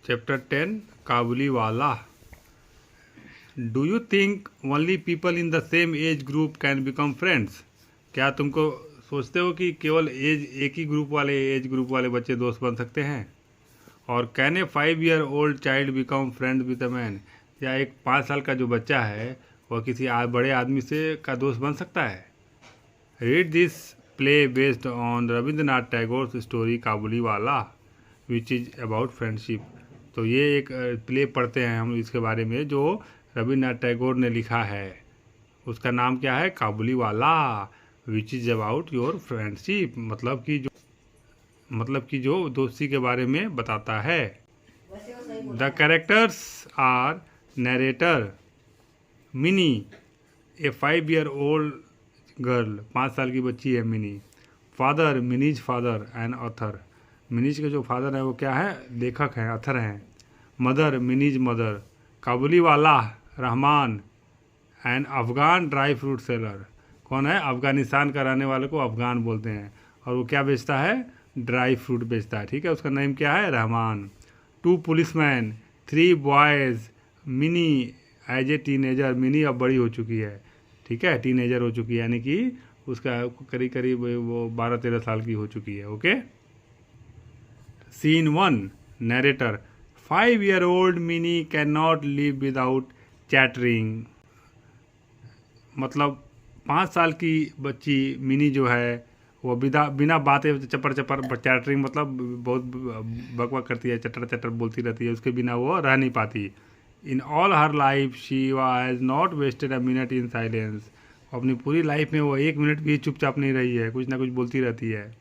Chapter 10 Kabuli Wala. Do you think only people in the same age group can become friends? क्या तुमको सोचते हो कि केवल एक ही एज ग्रुप वाले बच्चे दोस्त बन सकते हैं? और can a 5 year old child become friend with a man? या एक 5 साल का जो बच्चा है वह किसी बड़े आदमी से का दोस्त बन सकता है? Read this play based on Rabindranath Tagore story Kabuliwala which is about friendship. तो ये एक प्ले पढ़ते हैं हम इसके बारे में जो रविन्द्रनाथ टैगोर ने लिखा है। उसका नाम क्या है? Kabuliwala which is about your friendship, मतलब कि जो दोस्ती के बारे में बताता है। The characters are narrator Mini, a 5 year old girl, 5 साल की बच्ची है Mini. Father Mini's father and author, Mini's के जो फादर है वो क्या है? लेखक हैं, ऑथर हैं। Mother minis mother. Kabuliwala Rahman and Afghan dry fruit seller, कौन है? अफ़गानिस्तान का रहने वाले को अफ़गान बोलते हैं और वो क्या बेचता है? ड्राई फ्रूट बेचता है, ठीक है। उसका नेम क्या है? Rahman. 2 policeman 3 boys Mini as a teenager, Mini अब बड़ी हो चुकी है, ठीक है, टीनेजर हो चुकी है, यानी कि उसका करीब वो 12-13 साल की हो चुकी है। Okay. Scene 1 narrator 5-year-old Mini can not live without chattering, मतलब 5 साल की बच्ची मिनी जो है वो बिना बातें चपर चैटरिंग मतलब बहुत बकवाक करती है, चटर बोलती रहती है, उसके बिना वो रह नहीं पाती। In all her life she has not wasted a minute in silence, अपनी पूरी लाइफ में वो 1 मिनट भी चुपचाप नहीं रही है, कुछ ना कुछ बोलती रहती है।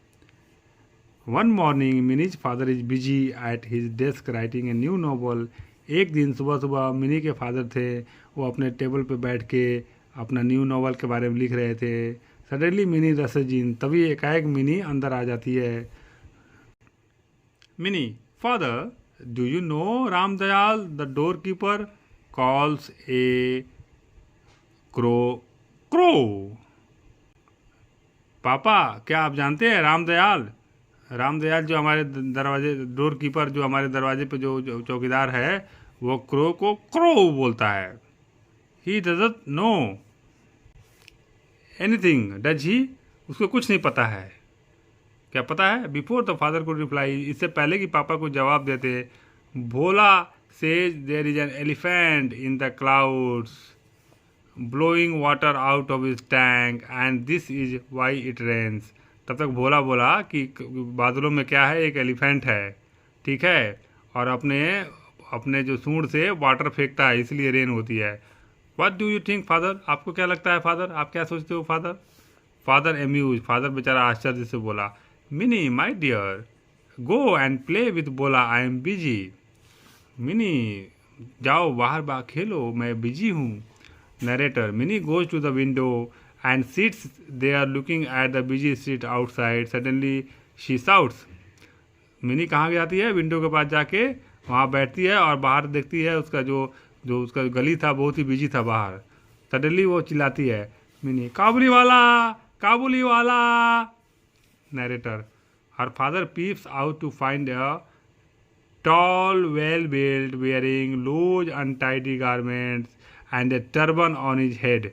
One morning Mini's father is busy at his desk writing a new novel, एक दिन सुबह मिनी के फादर थे, वो अपने टेबल पे बैठ के अपना न्यू नॉवल के बारे में लिख रहे थे। सडनली मिनी रसेज इन, तभी एकाएक मिनी अंदर आ जाती है। Mini father do you know Ramdayal the door keeper calls A crow crow. पापा क्या आप जानते हैं रामदयाल जो हमारे दरवाजे डोर कीपर जो हमारे दरवाजे पे जो चौकीदार है वो क्रो को क्रो बोलता है। He doesn't know anything does he, उसको कुछ नहीं पता है। क्या पता है? बिफोर द फादर को रिप्लाई, इससे पहले कि पापा को जवाब देते, Bhola says there is an elephant in the clouds blowing water out of his tank and this is why it rains. तब तक भोला बोला कि बादलों में क्या है? एक एलिफेंट है, ठीक है, और अपने जो सूंड से वाटर फेंकता है, इसलिए रेन होती है। What do you think father, आपको क्या लगता है फादर? आप क्या सोचते हो फादर? फादर एम्यूज, फादर बेचारा आश्चर्य से बोला, Mini my dear go and play with बोला, आई एम बिजी। मिनी जाओ बाहर खेलो, मैं बिजी हूँ। Narrator Mini goes to the window and sits there looking at the busy street outside. Suddenly she shouts. Mini कहाँ जाती है? विंडो के पास जाके वहाँ बैठती है और बाहर देखती है उसका जो उसका गली था बहुत ही बिजी था बाहर। सडनली वो चिल्लाती है, Mini Kabuliwala. Narrator her father peeps out to find a tall well built wearing loose untidy garments and a turban on his head.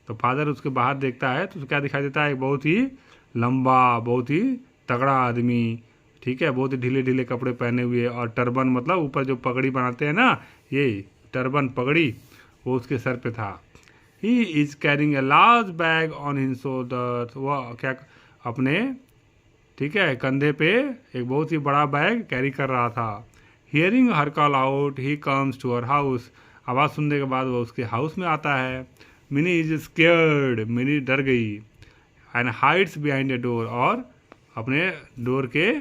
तो फादर उसके बाहर देखता है तो क्या दिखाई देता है? एक बहुत ही लंबा, बहुत ही तगड़ा आदमी, ठीक है, बहुत ही ढीले कपड़े पहने हुए और टर्बन मतलब ऊपर जो पगड़ी बनाते हैं ना, ये टर्बन पगड़ी वो उसके सर पे था। He is carrying a large bag on his shoulder, वह क्या अपने, ठीक है, कंधे पे एक बहुत ही बड़ा बैग कैरी कर रहा था। Hearing her call out he comes to her house, आवाज़ सुनने के बाद वह उसके हाउस में आता है। मिनी इज स्केयर्ड, मिनी डर गई। And hides behind a door, और अपने डोर के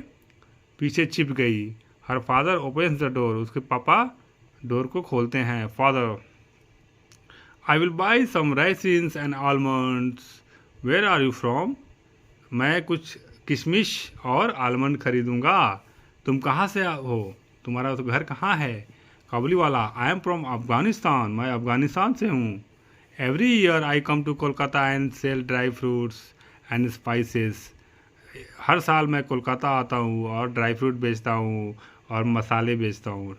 पीछे छिप गई। Her father opens the door, उसके पापा डोर को खोलते हैं। Father I will buy some raisins and almonds, where are you from, मैं कुछ किशमिश और आलमंड खरीदूंगा, तुम कहाँ से हो, तुम्हारा तो घर कहाँ है? Kabuliwala I am from Afghanistan, मैं अफगानिस्तान से हूँ। Every year I come to Kolkata and sell dry fruits and spices, हर साल मैं कोलकाता आता हूँ और ड्राई फ्रूट बेचता हूँ और मसाले बेचता हूँ।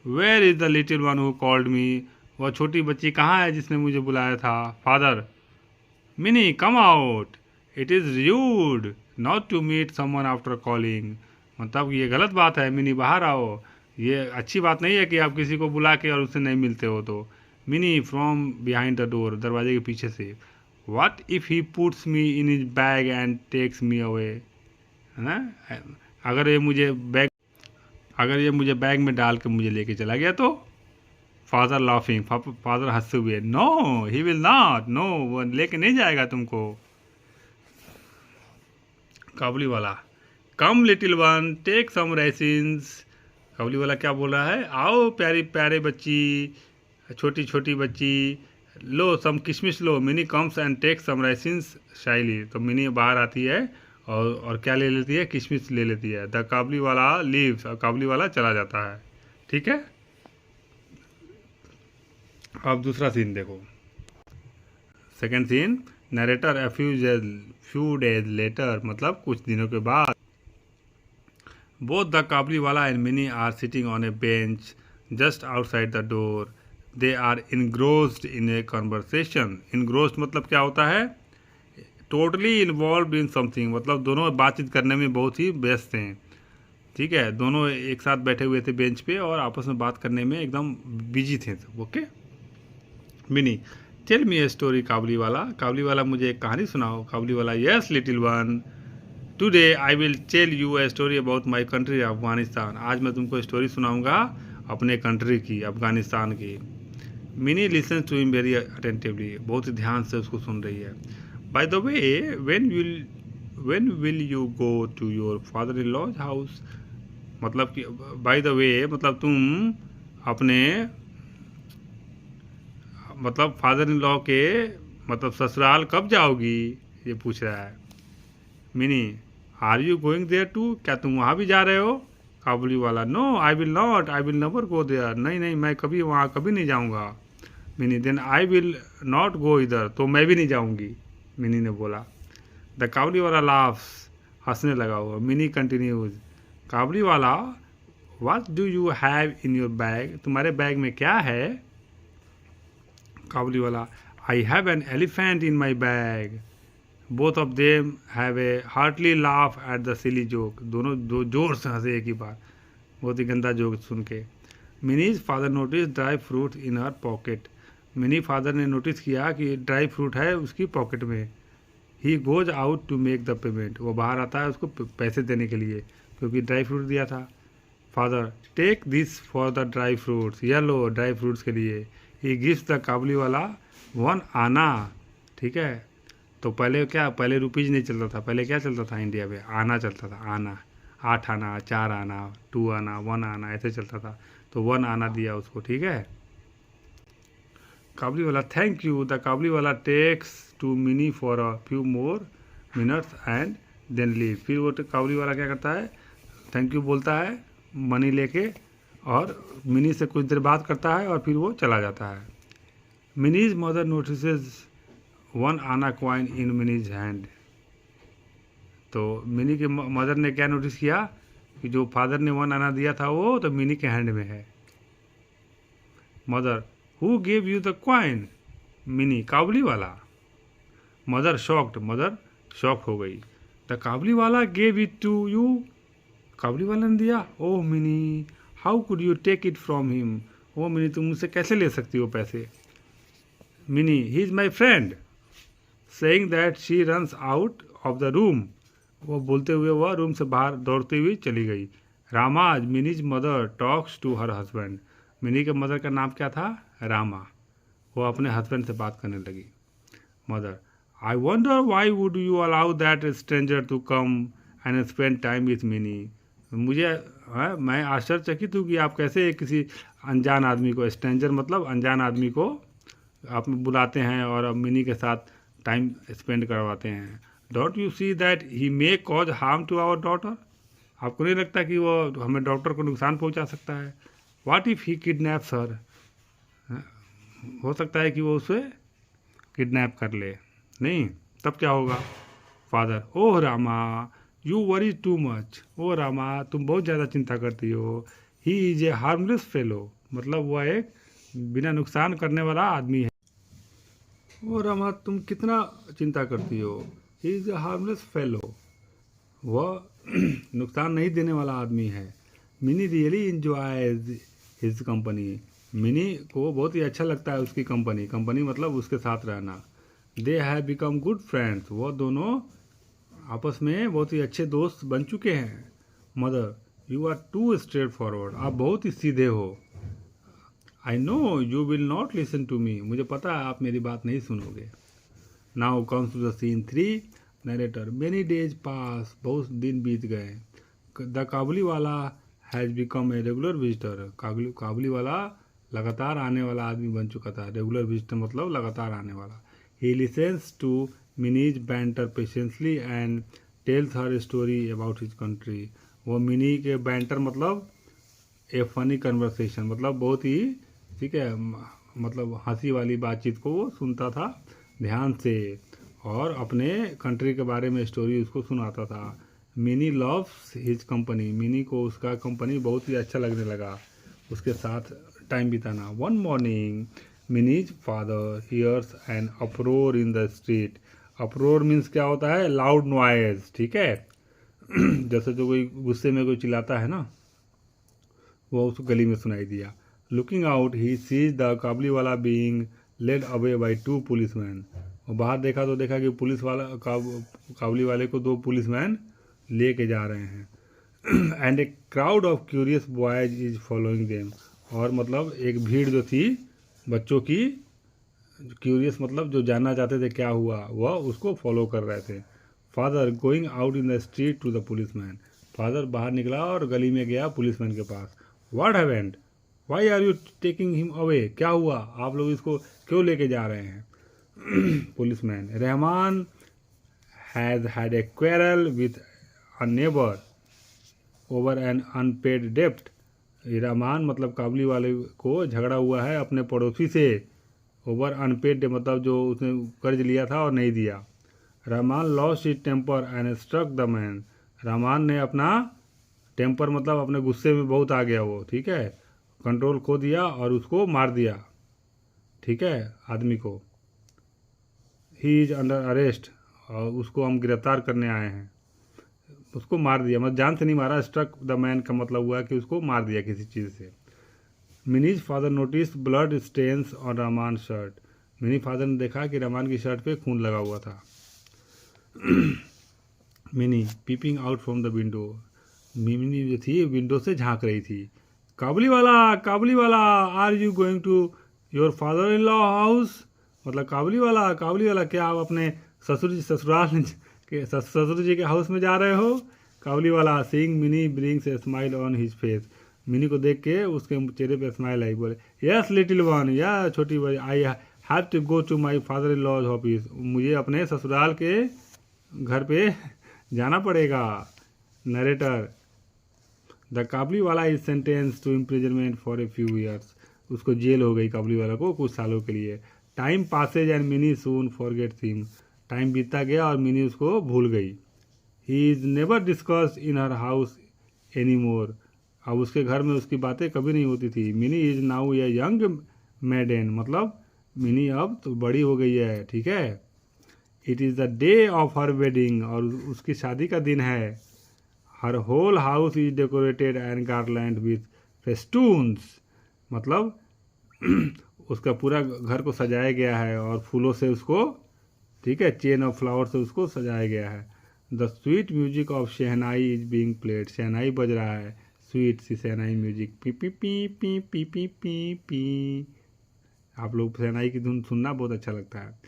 Where is the little one who called me, वह छोटी बच्ची कहाँ है जिसने मुझे बुलाया था? Father, Mini come out, it is rude not to meet someone after calling. मतलब ये गलत बात है, मिनी बाहर आओ, ये अच्छी बात नहीं है कि आप किसी को बुला के और उससे नहीं मिलते हो। तो Mini from behind the door, दरवाजे के पीछे से, what if he puts me in his bag and takes me away, है ना? अगर ये मुझे बैग अगर ये मुझे बैग में डाल के मुझे लेके चला गया तो? फादर लाफिंग, फादर हंसते हुए, no he will not, no वो लेके नहीं जाएगा तुमको। Kabuliwala, come little one take some raisins. Kabuliwala क्या बोल रहा है? आओ प्यारी प्यारे बच्ची, छोटी छोटी बच्ची, लो सम किशमिश लो। Mini comes and take some raisins shyly. तो मिनी बाहर आती है और क्या ले लेती है? किशमिश ले लेती है। द काबुली वाला लीव्स, और काबुली वाला चला जाता है। ठीक है, अब दूसरा सीन देखो। Second scene, narrator a few days later, मतलब कुछ दिनों के बाद। Both the Kabuliwala and Mini are sitting on a bench just outside the door. They are engrossed in a conversation. Engrossed मतलब क्या होता है? टोटली इन्वॉल्व इन समथिंग, मतलब दोनों बातचीत करने में बहुत ही व्यस्त हैं। ठीक है, दोनों एक साथ बैठे हुए थे बेंच पे और आपस में बात करने में एकदम बिजी थे सब। Okay, Mini tell me a story. Kabuliwala मुझे एक कहानी सुनाओ। Kabuliwala, yes little one, today I will tell you a story about my country Afghanistan. आज मैं तुमको स्टोरी सुनाऊंगा अपने कंट्री की, अफगानिस्तान की। Mini listen to him very attentively, बहुत ही ध्यान से उसको सुन रही है। By the way, when will you go to your father in law's house. मतलब कि बाय द वे मतलब तुम अपने मतलब फादर इन लॉ के मतलब ससुराल कब जाओगी, ये पूछ रहा है। Mini, are you going there too, क्या तुम वहाँ भी जा रहे हो? Kabuliwala, no I will not, I will never go there. नहीं नहीं, मैं कभी वहाँ कभी नहीं जाऊँगा। Mini, then I will not go इधर, तो मैं भी नहीं जाऊँगी, मिनी ने बोला। द काबुली वाला लाफ्स, हंसने लगा हुआ। Mini continues, Kabuliwala, what do you have in your bag, तुम्हारे बैग में क्या है? Kabuliwala, I have an elephant in my bag. Both of them have a heartily laugh at the silly joke. दोनों दो जोर से हंसे एक ही बार, बहुत ही गंदा जोक सुन के। Mini's father notice dry fruit in her pocket. Mini father ने नोटिस किया कि ड्राई फ्रूट है उसकी पॉकेट में। He goes out to make the payment, वो बाहर आता है उसको पैसे देने के लिए, क्योंकि ड्राई फ्रूट दिया था। Father, take this for the dry fruits, यह लो ड्राई फ्रूट्स के लिए। ही गिव्स द काबुली वाला 1 आना। ठीक है, तो पहले क्या, पहले रुपीज नहीं चलता था, पहले क्या चलता था इंडिया में? आना चलता था, आना, 8 आना, 4 आना, 2 आना, 1 आना, ऐसे चलता था। तो 1 आना दिया उसको। ठीक है, काबुली वाला, thank you. The Kabuliwala takes to Mini for a few more minutes and then leave. फिर वो काबुली वाला क्या करता है? थैंक यू बोलता है मनी लेके, और मिनी से कुछ देर बात करता है और फिर वो चला जाता है। मिनीज मदर नोटिसेज 1 आना कॉइन इन मिनीज हैंड। तो मिनी के मदर ने क्या नोटिस किया कि जो फादर ने 1 आना दिया था वो तो मिनी के हैंड में है। Mother, who gave you the coin? Mini, Kabuliwala. Mother shocked हो गई। The Kabuliwala gave it to you, Kabuliwala ने दिया? Oh Mini, how could you take it from him. Oh Mini, तुम मुझसे कैसे ले सकती हो पैसे? Mini, he is my friend. Saying that she runs out of the room. वो बोलते हुए वह रूम से बाहर दौड़ती हुई चली गई। Rama's, Mini's mother talks to her husband. Mini के मदर का नाम क्या था? रामा। वो अपने हस्बैंड से बात करने लगी। Mother, I wonder why would you allow that stranger to come and spend time with Mini. मैं आश्चर्यचकित हूँ कि आप कैसे किसी अनजान आदमी को, स्ट्रेंजर मतलब अनजान आदमी को आप बुलाते हैं और मिनी के साथ टाइम स्पेंड करवाते हैं। Don't you see that he may cause harm to our daughter. आपको नहीं लगता कि वो हमें डॉक्टर को नुकसान पहुंचा सकता है? व्हाट इफ़ ही किडनैप्स हर, हो सकता है कि वो उसे किडनैप कर ले। नहीं, तब क्या होगा? Father, oh Rama, you worry too much. Oh Rama, तुम बहुत ज़्यादा चिंता करती हो। He is a harmless fellow, मतलब वह एक बिना नुकसान करने वाला आदमी है। और रमा तुम कितना चिंता करती हो, he is a harmless fellow, वह नुकसान नहीं देने वाला आदमी है। Mini really enjoys his company, mini को बहुत ही अच्छा लगता है उसकी कंपनी, कंपनी मतलब उसके साथ रहना। They have become good friends, वह दोनों आपस में बहुत ही अच्छे दोस्त बन चुके हैं। Mother you are too straightforward, आप बहुत ही सीधे हो। I know you will not listen to me, मुझे पता है आप मेरी बात नहीं सुनोगे। Now comes to the scene 3, narrator many days pass, बहुत दिन बीत गए। The Kabuliwala has become a regular visitor, Kabuliwala लगातार आने वाला आदमी बन चुका था। रेगुलर विजिटर मतलब लगातार आने वाला। He listens to Mini's banter patiently and tells her story about his country, वो मिनी के बैंटर मतलब ए फनी कन्वर्सेशन, मतलब बहुत ही ठीक है, मतलब हंसी वाली बातचीत को वो सुनता था ध्यान से और अपने कंट्री के बारे में स्टोरी उसको सुनाता था। Mini loves his company, mini को उसका कंपनी बहुत ही अच्छा लगने लगा, उसके साथ टाइम बिताना। One morning Mini's father hears an uproar in the street, uproar means क्या होता है, लाउड नॉइज, ठीक है जैसे जो कोई गुस्से में कोई चिल्लाता है ना, वो उसको गली में सुनाई दिया। Looking out he sees the Kabuliwala being led away by 2 policeman, और बाहर देखा तो देखा कि पुलिस वाला काबुली वाले को 2 पुलिसमैन ले के जा रहे हैं। And a crowd of curious boys is following them, और मतलब एक भीड़ जो थी बच्चों की, क्यूरियस मतलब जो जानना चाहते थे क्या हुआ, वह उसको फॉलो कर रहे थे। Father going out in the street to the policeman, father बाहर निकला और गली में गया पुलिसमैन के पास। What happened, why are you taking him away, क्या हुआ, आप लोग इसको क्यों लेके जा रहे हैं। Policeman Rahman has had a quarrel with a neighbour over an unpaid डेप्ट, रहमान मतलब काबुली वाले को झगड़ा हुआ है अपने पड़ोसी से, ओवर अनपेड मतलब जो उसने कर्ज लिया था और नहीं दिया। Rahman lost his temper and struck the man, Rahman ने अपना टेम्पर मतलब अपने गुस्से में बहुत आ गया वो, ठीक है, कंट्रोल खो दिया और उसको मार दिया, ठीक है, आदमी को। ही इज अंडर अरेस्ट, और उसको हम गिरफ्तार करने आए हैं, उसको मार दिया, मतलब जान से नहीं मारा, स्ट्रक द मैन का मतलब हुआ कि उसको मार दिया किसी चीज़ से। Mini's father notice blood stains on Rahman shirt, Mini father ने देखा कि रहमान की शर्ट पे खून लगा हुआ था। Mini peeping out from the window, Mini जो थी विंडो से झांक रही थी। Kabuliwala are you going to your father in law house, मतलब काबुली वाला क्या आप अपने ससुराल के ससुर जी के हाउस में जा रहे हो। काबुली वाला seeing mini brings a smile on his face, mini को देख के उसके चेहरे पे स्माइल आई, बोले यस लिटिल वन, या छोटी भाई, I have to go to my father in law's office, मुझे अपने ससुराल के घर पे जाना पड़ेगा। Narrator the Kabuliwala is sentence to imprisonment for a few years, उसको जेल हो गई काबुली वाला को कुछ सालों के लिए। Time passes and Mini soon forgets him, time बीतता गया और मिनी उसको भूल गई। He is never discussed in her house any more, अब उसके घर में उसकी बातें कभी नहीं होती थी। Mini is now a young maiden, मतलब मिनी अब तो बड़ी हो गई है, ठीक है। It is the day of her wedding, और उसकी शादी का दिन है। Her whole house is decorated and garland with festoons, मतलब उसका पूरा घर को सजाया गया है और फूलों से उसको, ठीक है, चेन ऑफ फ्लावर से उसको सजाया गया है। The sweet music of shehnai is being played, shehnai बज रहा है, स्वीट सी शहनाई म्यूजिक, पी पी पी पी पी पी पी पी, आप लोग शहनाई की धुन सुनना बहुत अच्छा लगता है।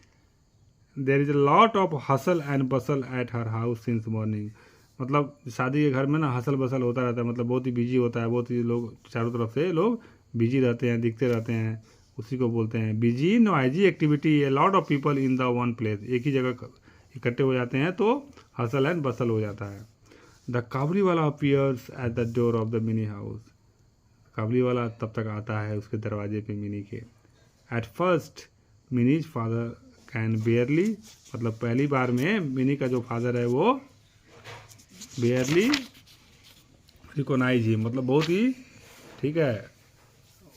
There is a lot of hustle and bustle at her house since morning, मतलब शादी के घर में ना हसल बसल होता रहता है, मतलब बहुत ही बिजी होता है, बहुत ही लोग चारों तरफ से लोग बिजी रहते हैं, दिखते रहते हैं, उसी को बोलते हैं busy noisy activity. A lot of people in the one place, एक ही जगह इकट्ठे हो जाते हैं तो हसल एंड बसल हो जाता है। The Kabuliwala appears at the door of the Mini house, Kabuliwala तब तक आता है उसके दरवाजे पे मिनी के। At first minis father can बेयरली, मतलब पहली बार में मिनी का जो फादर है वो बेयरली रिकोनाइज ही, मतलब बहुत ही ठीक है,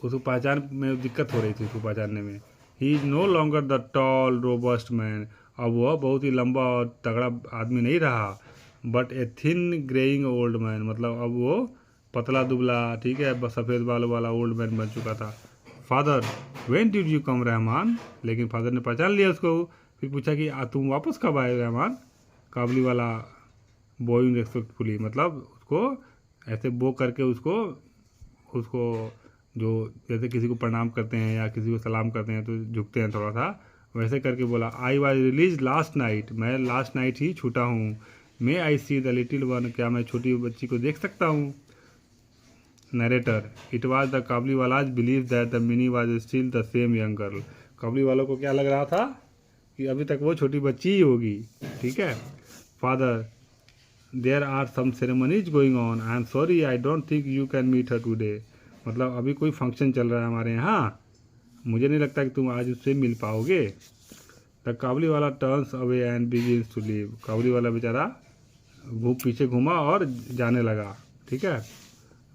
उसको पहचान में दिक्कत हो रही थी उसको पहचानने में। He is no longer the tall robust man, अब वह बहुत ही लंबा और तगड़ा आदमी नहीं रहा, but a thin greying old man, मतलब अब वो पतला दुबला, ठीक है, बस सफ़ेद बालों वाला ओल्ड मैन बन चुका था। Father when did you come Rahman, लेकिन फादर ने पहचान लिया उसको। फिर पूछा कि तुम वापस कब आए रहमान, काबली वाला बोइंग रेस्पेक्टफुली, मतलब उसको ऐसे बो करके उसको उसको जो जैसे किसी को प्रणाम करते हैं या किसी को सलाम करते हैं तो झुकते हैं थोड़ा सा, वैसे करके बोला I was release last night, मैं लास्ट नाइट ही छूटा हूँ। May I see the little one, क्या मैं छोटी बच्ची को देख सकता हूँ। Narrator it was the Kabuliwala's believe that the Mini was still the same young girl, काबली वालों को क्या लग रहा था कि अभी तक वो छोटी बच्ची ही होगी, ठीक है। Father there are some ceremonies going on, I am sorry I don't think you can meet her today, मतलब अभी कोई फंक्शन चल रहा है हमारे यहाँ, मुझे नहीं लगता कि तुम आज उससे मिल पाओगे। The Kabuliwala turns away and begins to leave, Kabuliwala बेचारा पीछे घूमा और जाने लगा, ठीक है।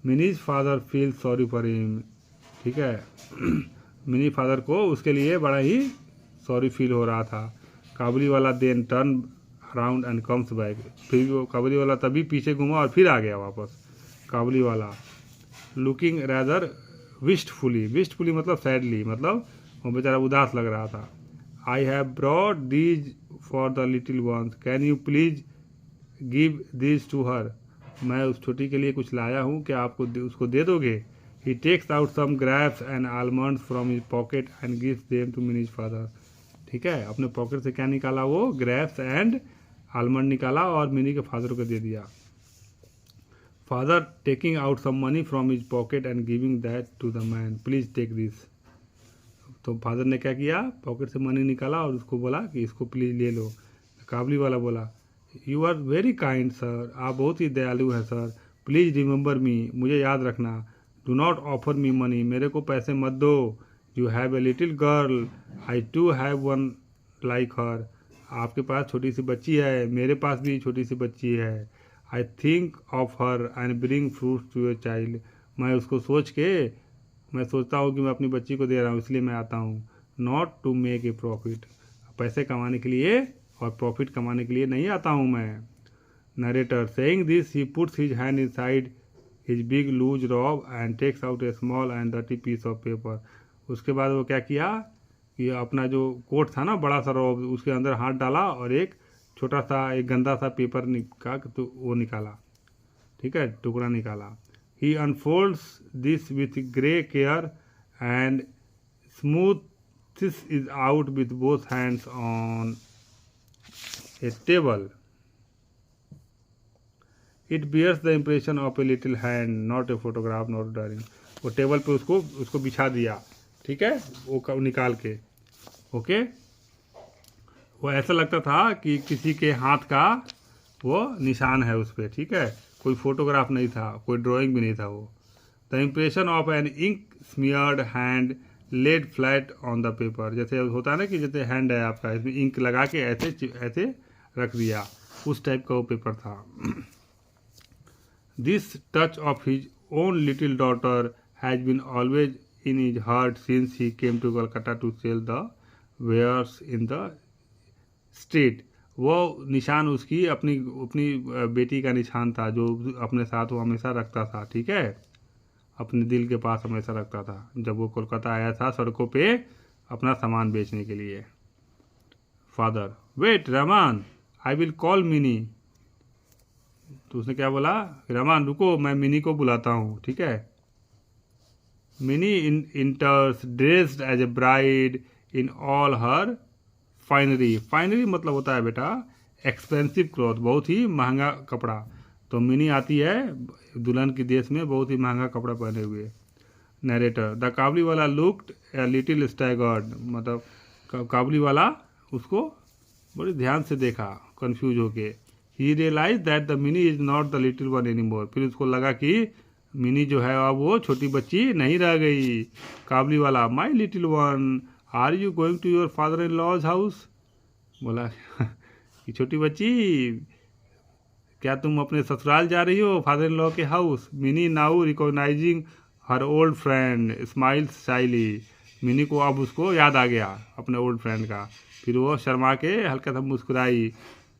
Mini's father feel sorry for him, ठीक है। मिनी फादर को उसके लिए बड़ा ही सॉरी फील हो रहा था। Kabuliwala then turn around and comes back, फिर वो काबली वाला तभी पीछे घूमा और फिर आ गया वापस। Kabuliwala looking rather wistfully मतलब सैडली, मतलब वो बेचारा उदास लग रहा था। I have brought these for the little ones, can you please give these to her, मैं उस छोटी के लिए कुछ लाया हूँ, क्या आपको उसको दे दोगे। He takes out some grapes and almonds from his pocket and gives them to Mini's father, ठीक है, अपने पॉकेट से क्या निकाला, वो ग्रैप्स एंड आलमंड निकाला और मिनी के फादर को दे दिया। Father taking out some money from his pocket and giving that to the man, please take this, तो फादर ने क्या किया, पॉकेट से मनी निकाला और उसको बोला कि इसको प्लीज ले लो। काबली वाला बोला you are very kind sir, आप बहुत ही दयालु हैं सर, प्लीज़ रिमेंबर मी, मुझे याद रखना। Do not offer me money, मेरे को पैसे मत दो। You have a little girl, I too have one like her, आपके पास छोटी सी बच्ची है, मेरे पास भी छोटी सी बच्ची है। I think of her and bring fruits to your child, मैं उसको सोच के मैं सोचता हूँ कि मैं अपनी बच्ची को दे रहा हूँ इसलिए मैं आता हूँ। Not to make a profit, पैसे कमाने के लिए और प्रॉफिट कमाने के लिए नहीं आता हूँ मैं। Narrator saying this he puts his hand inside his big loose robe and takes out a small and dirty piece of paper, उसके बाद वो क्या किया कि अपना जो कोट था ना बड़ा सा रॉब, उसके अंदर हाथ डाला और एक छोटा सा एक गंदा सा पेपर का तो वो निकाला, ठीक है, टुकड़ा निकाला। He unfolds this with great care and smooth this is out with both hands on a table. It bears the impression of a little hand, not a photograph, not a drawing. वो table पे उसको बिछा दिया, ठीक है, वो निकाल के, ओके। वो ऐसा लगता था कि किसी के हाथ का वो निशान है उस पर, ठीक है, कोई फोटोग्राफ नहीं था, कोई ड्राइंग भी नहीं था वो। The impression of an ink smeared hand laid flat on the paper, जैसे होता है ना कि जैसे हैंड है आपका, इसमें इंक लगा के ऐसे ऐसे रख दिया, उस टाइप का वो पेपर था। This touch of his own little daughter has been always in his heart since he came to Calcutta to sell the wares in the street, वो निशान उसकी अपनी अपनी बेटी का निशान था जो अपने साथ वो हमेशा रखता था, ठीक है, अपने दिल के पास हमेशा रखता था जब वो कोलकाता आया था सड़कों पे अपना सामान बेचने के लिए। Father wait Rahman, I will call Mini, तो उसने क्या बोला, रहमान रुको मैं मिनी को बुलाता हूँ, ठीक है। Mini enters dressed as a bride in all her finery, finery मतलब होता है बेटा एक्सपेंसिव क्लॉथ, बहुत ही महंगा कपड़ा, तो मिनी आती है दुल्हन के देश में बहुत ही महंगा कपड़ा पहने हुए। नरेटर द काबली वाला लुक्ड ए लिटिल स्टैगर्ड, मतलब काबली वाला उसको बड़े ध्यान से देखा कंफ्यूज होके। He realize that the Mini is not the little one any more, फिर उसको लगा कि मिनी जो है अब वो छोटी बच्ची नहीं रह गई। Kabuliwala my little one are you going to your father in law's house, बोला कि छोटी बच्ची क्या तुम अपने ससुराल जा रही हो फादर इन लॉ के house. Mini now recognising her old friend smiles shyly. Mini को अब उसको याद आ गया अपने ओल्ड फ्रेंड का। फिर वो शर्मा के हल्का सा मुस्कुराई।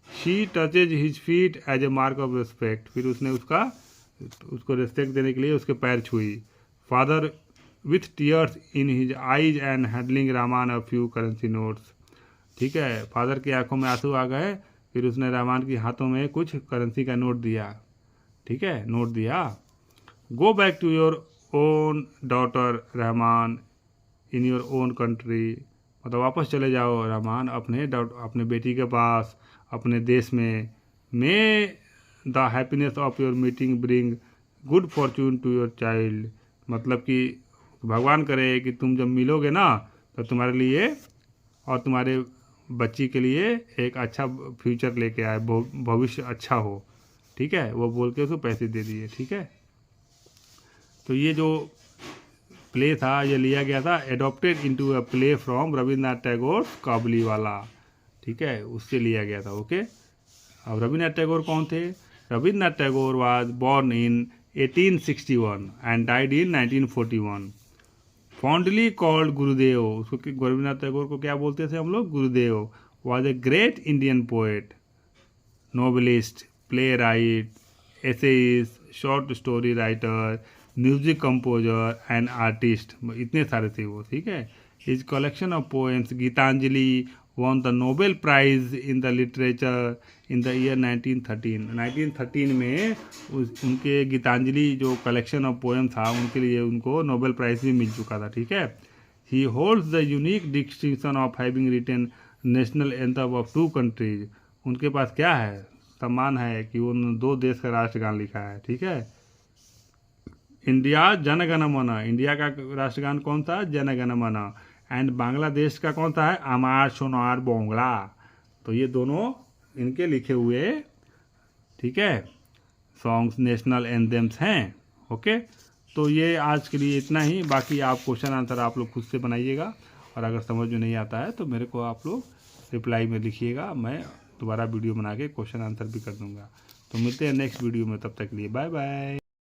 She touches his feet as a mark of respect. फिर उसने उसको रिस्पेक्ट देने के लिए उसके पैर छुई। Father with tears in his eyes and handling रामान अ फ्यू करेंसी नोट्स। ठीक है, फादर की आंखों में आंसू आ गए। फिर उसने रहमान के हाथों में कुछ करेंसी का नोट दिया। ठीक है, नोट दिया। Go back to your own daughter Rahman in your own country. मतलब वापस चले जाओ रहमान अपने बेटी के पास, अपने देश में। May the happiness of your meeting bring good fortune to your child. मतलब कि भगवान करे कि तुम जब मिलोगे ना तो तुम्हारे लिए और तुम्हारे बच्ची के लिए एक अच्छा फ्यूचर लेके आए, भविष्य अच्छा हो। ठीक है, वो बोल के उसको पैसे दे दिए। ठीक है, तो ये जो प्ले था ये लिया गया था, adopted into a play from Rabindranath Tagore Kabuliwala. ठीक है, उससे लिया गया था। ओके, अब रविन्द्रनाथ टैगोर कौन थे? Rabindranath Tagore was born in 1861 and died in 1941। Fondly called गुरुदेव, उसको रविन्द्रनाथ टैगोर को क्या बोलते थे हम लोग? Gurudev. Was a great Indian poet, novelist, playwright, essayist, short story writer, music composer and artist. इतने सारे थे वो। ठीक है, his collection of poems Gitanjali won the Nobel Prize in the Literature in the year 1913। 1913 में उनके गीतांजलि जो कलेक्शन ऑफ पोएम था उनके लिए उनको नोबेल प्राइज भी मिल चुका था। ठीक है, he holds the unique distinction of having written national anthem of 2 countries. उनके पास क्या है? सम्मान है कि उन्होंने 2 देश का राष्ट्रगान लिखा है। ठीक है, इंडिया जन गण मन, इंडिया का राष्ट्रगान कौन सा? जन गण मन। एंड बांग्लादेश का कौन सा है? अमार सोनार बोंगला। तो ये दोनों इनके लिखे हुए, ठीक है, सॉन्ग्स नेशनल एंथेम्स हैं। ओके, तो ये आज के लिए इतना ही। बाकी आप क्वेश्चन आंसर आप लोग खुद से बनाइएगा, और अगर समझ में नहीं आता है तो मेरे को आप लोग रिप्लाई में लिखिएगा, मैं दोबारा वीडियो बना के क्वेश्चन आंसर भी कर दूंगा। तो मिलते हैं नेक्स्ट वीडियो में, तब तक के लिए बाय बाय।